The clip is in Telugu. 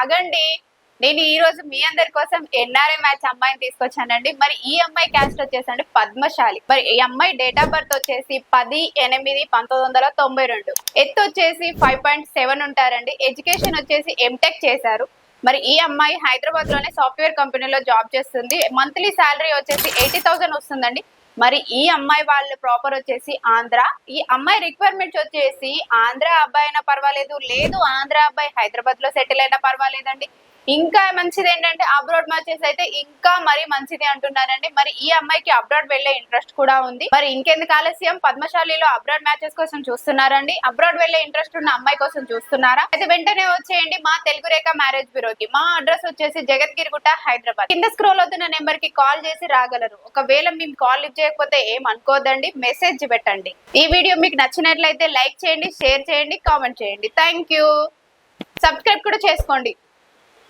ఆగండి. నేను ఈ రోజు మీ అందరి కోసం ఎన్ఆర్ఐ మ్యాచ్ అమ్మాయిని తీసుకొచ్చానండి. మరి ఈ అమ్మాయి క్యాస్ట్ వచ్చేసండి పద్మశాలి. మరి ఈ అమ్మాయి డేట్ ఆఫ్ బర్త్ వచ్చేసి 10/8/1992. ఎత్తు వచ్చేసి 5.7 ఉంటారండి. ఎడ్యుకేషన్ వచ్చేసి ఎంటెక్ చేశారు. మరి ఈ అమ్మాయి హైదరాబాద్ లోనే సాఫ్ట్వేర్ కంపెనీలో జాబ్ చేస్తుంది. మంత్లీ శాలరీ వచ్చేసి 80,000 వస్తుందండి. మరి ఈ అమ్మాయి వాళ్ళు ప్రాపర్ వచ్చేసి ఆంధ్ర. ఈ అమ్మాయి రిక్వైర్మెంట్స్ వచ్చేసి ఆంధ్ర అబ్బాయి అయినా పర్వాలేదు, లేదు ఆంధ్ర అబ్బాయి హైదరాబాద్ లో సెటిల్ అయినా పర్వాలేదండి. ఇంకా మంచిది ఏంటంటే అబ్రాడ్ మ్యాచెస్ అయితే ఇంకా మరీ మంచిది అంటున్నారండి. మరి ఈ అమ్మాయికి అబ్రాడ్ వెళ్లే ఇంట్రెస్ట్ కూడా ఉంది. మరి ఇంకెందుకు ఆలస్యం, పద్మశాలిలో అబ్రాడ్ మ్యాచెస్ కోసం చూస్తున్నారండి. అబ్రాడ్ వెళ్లే ఇంట్రెస్ట్ ఉన్న అమ్మాయి కోసం చూస్తున్నారా అయితే వెంటనే వచ్చేయండి మా తెలుగు రేఖ మ్యారేజ్ బ్యూరోకి. మా అడ్రస్ వచ్చేసి జగద్గిరిగుట్ట, హైదరాబాద్. కింద స్క్రోల్ అవుతున్న నెంబర్ కి కాల్ చేసి రాగలరు. ఒకవేళ మేము కాల్ లిఫ్ట్ చేయకపోతే ఏం అనుకోదండి, మెసేజ్ పెట్టండి. ఈ వీడియో మీకు నచ్చినట్లయితే లైక్ చేయండి, షేర్ చేయండి, కామెంట్ చేయండి. Thank you. సబ్స్క్రైబ్ కూడా చేసుకోండి.